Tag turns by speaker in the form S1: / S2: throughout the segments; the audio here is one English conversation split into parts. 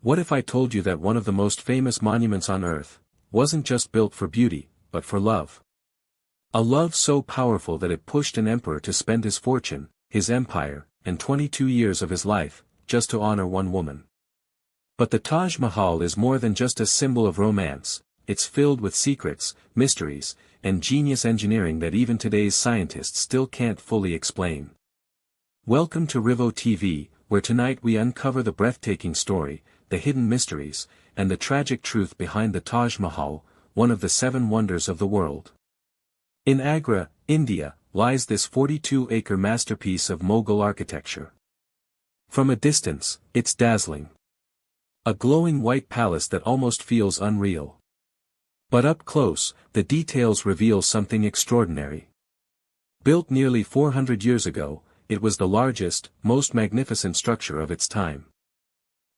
S1: What if I told you that one of the most famous monuments on Earth wasn't just built for beauty, but for love? A love so powerful that it pushed an emperor to spend his fortune, his empire, and 22 years of his life, just to honor one woman. But the Taj Mahal is more than just a symbol of romance. It's filled with secrets, mysteries, and genius engineering that even today's scientists still can't fully explain. Welcome to Rivo TV, where tonight we uncover the breathtaking story, the hidden mysteries, and the tragic truth behind the Taj Mahal, one of the 7 wonders of the world. In Agra, India, lies this 42-acre masterpiece of Mughal architecture. From a distance, it's dazzling. A glowing white palace that almost feels unreal. But up close, the details reveal something extraordinary. Built nearly 400 years ago, it was the largest, most magnificent structure of its time.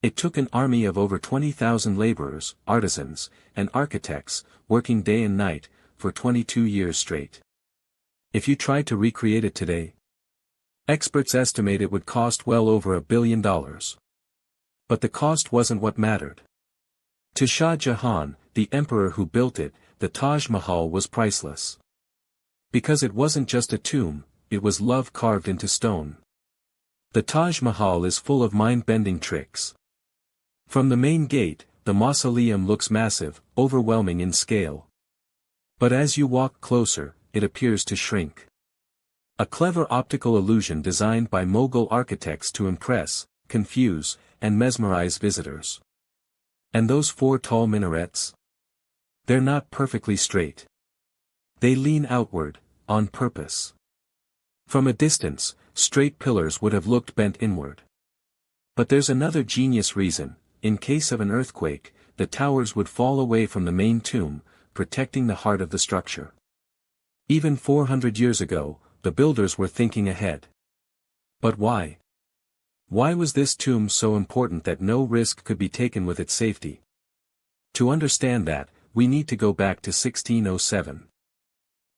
S1: It took an army of over 20,000 laborers, artisans, and architects, working day and night, for 22 years straight. If you tried to recreate it today, experts estimate it would cost well over $1 billion. But the cost wasn't what mattered. To Shah Jahan, the emperor who built it, the Taj Mahal was priceless. Because it wasn't just a tomb, it was love carved into stone. The Taj Mahal is full of mind-bending tricks. From the main gate, the mausoleum looks massive, overwhelming in scale. But as you walk closer, it appears to shrink. A clever optical illusion designed by Mughal architects to impress, confuse, and mesmerize visitors. And those 4 tall minarets? They're not perfectly straight. They lean outward, on purpose. From a distance, straight pillars would have looked bent inward. But there's another genius reason. In case of an earthquake, the towers would fall away from the main tomb, protecting the heart of the structure. Even 400 years ago, the builders were thinking ahead. But why? Why was this tomb so important that no risk could be taken with its safety? To understand that, we need to go back to 1607.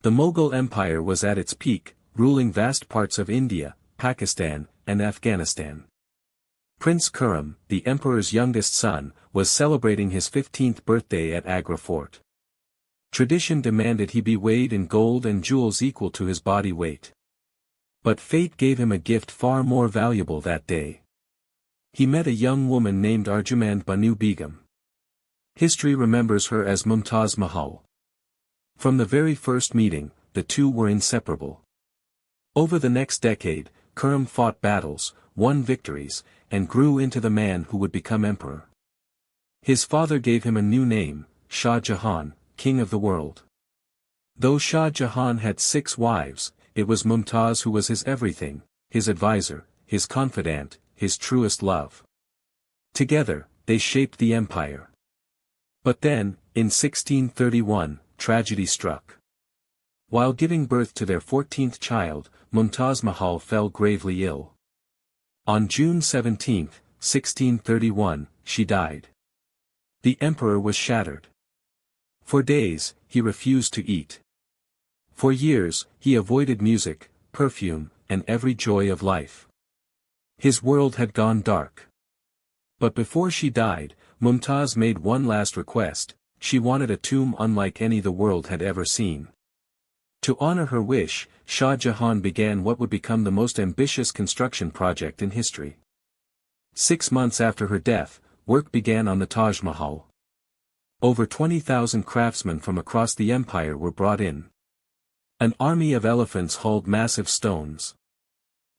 S1: The Mughal Empire was at its peak, ruling vast parts of India, Pakistan, and Afghanistan. Prince Khurram, the emperor's youngest son, was celebrating his 15th birthday at Agra Fort. Tradition demanded he be weighed in gold and jewels equal to his body weight. But fate gave him a gift far more valuable that day. He met a young woman named Arjumand Banu Begum. History remembers her as Mumtaz Mahal. From the very first meeting, the two were inseparable. Over the next decade, Khurram fought battles, won victories, and grew into the man who would become emperor. His father gave him a new name, Shah Jahan, King of the World. Though Shah Jahan had 6 wives, it was Mumtaz who was his everything, his advisor, his confidant, his truest love. Together, they shaped the empire. But then, in 1631, tragedy struck. While giving birth to their 14th child, Mumtaz Mahal fell gravely ill. On June 17, 1631, she died. The emperor was shattered. For days, he refused to eat. For years, he avoided music, perfume, and every joy of life. His world had gone dark. But before she died, Mumtaz made one last request. She wanted a tomb unlike any the world had ever seen. To honor her wish, Shah Jahan began what would become the most ambitious construction project in history. 6 months after her death, work began on the Taj Mahal. Over 20,000 craftsmen from across the empire were brought in. An army of elephants hauled massive stones.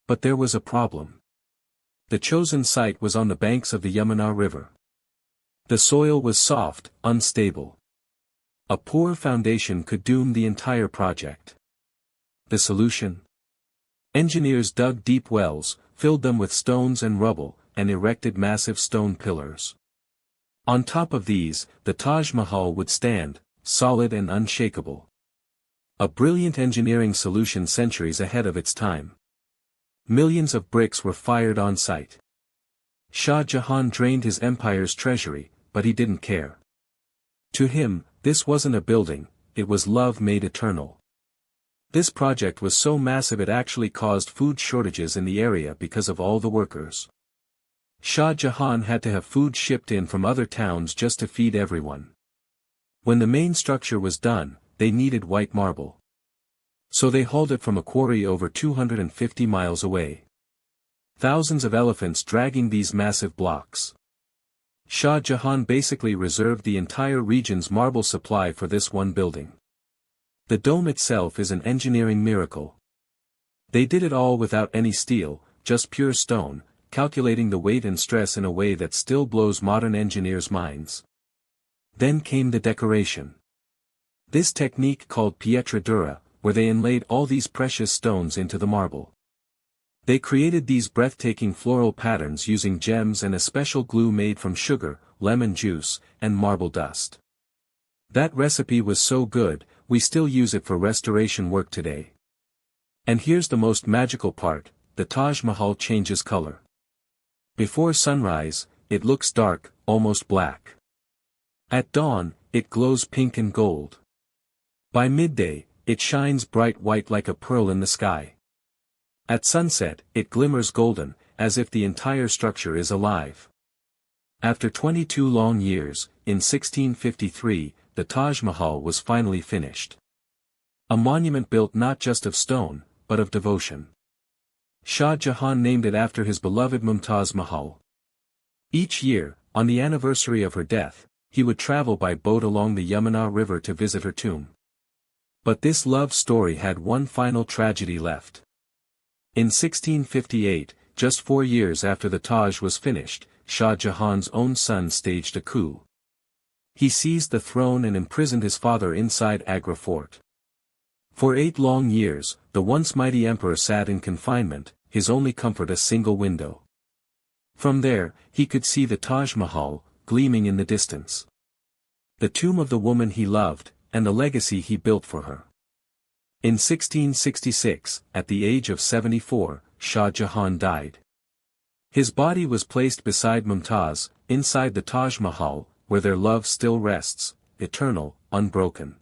S1: But there was a problem. The chosen site was on the banks of the Yamuna River. The soil was soft, unstable. A poor foundation could doom the entire project. The solution? Engineers dug deep wells, filled them with stones and rubble, and erected massive stone pillars. On top of these, the Taj Mahal would stand, solid and unshakable. A brilliant engineering solution centuries ahead of its time. Millions of bricks were fired on site. Shah Jahan drained his empire's treasury, but he didn't care. To him, this wasn't a building, it was love made eternal. This project was so massive it actually caused food shortages in the area because of all the workers. Shah Jahan had to have food shipped in from other towns just to feed everyone. When the main structure was done, they needed white marble. So they hauled it from a quarry over 250 miles away. Thousands of elephants dragging these massive blocks. Shah Jahan basically reserved the entire region's marble supply for this one building. The dome itself is an engineering miracle. They did it all without any steel, just pure stone, calculating the weight and stress in a way that still blows modern engineers' minds. Then came the decoration. This technique called pietra dura, where they inlaid all these precious stones into the marble. They created these breathtaking floral patterns using gems and a special glue made from sugar, lemon juice, and marble dust. That recipe was so good, we still use it for restoration work today. And here's the most magical part, the Taj Mahal changes color. Before sunrise, it looks dark, almost black. At dawn, it glows pink and gold. By midday, it shines bright white like a pearl in the sky. At sunset, it glimmers golden, as if the entire structure is alive. After 22 long years, in 1653, the Taj Mahal was finally finished. A monument built not just of stone, but of devotion. Shah Jahan named it after his beloved Mumtaz Mahal. Each year, on the anniversary of her death, he would travel by boat along the Yamuna River to visit her tomb. But this love story had one final tragedy left. In 1658, just 4 years after the Taj was finished, Shah Jahan's own son staged a coup. He seized the throne and imprisoned his father inside Agra Fort. For 8 long years, the once mighty emperor sat in confinement, his only comfort a single window. From there, he could see the Taj Mahal, gleaming in the distance. The tomb of the woman he loved, and the legacy he built for her. In 1666, at the age of 74, Shah Jahan died. His body was placed beside Mumtaz, inside the Taj Mahal, where their love still rests, eternal, unbroken.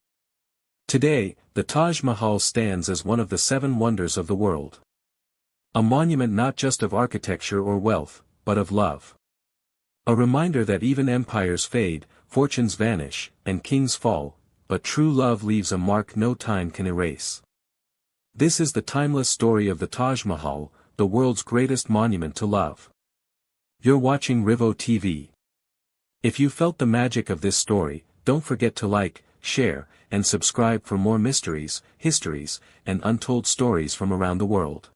S1: Today, the Taj Mahal stands as one of the 7 wonders of the world. A monument not just of architecture or wealth, but of love. A reminder that even empires fade, fortunes vanish, and kings fall, but true love leaves a mark no time can erase. This is the timeless story of the Taj Mahal, the world's greatest monument to love. You're watching Rivo TV. If you felt the magic of this story, don't forget to like, share, and subscribe for more mysteries, histories, and untold stories from around the world.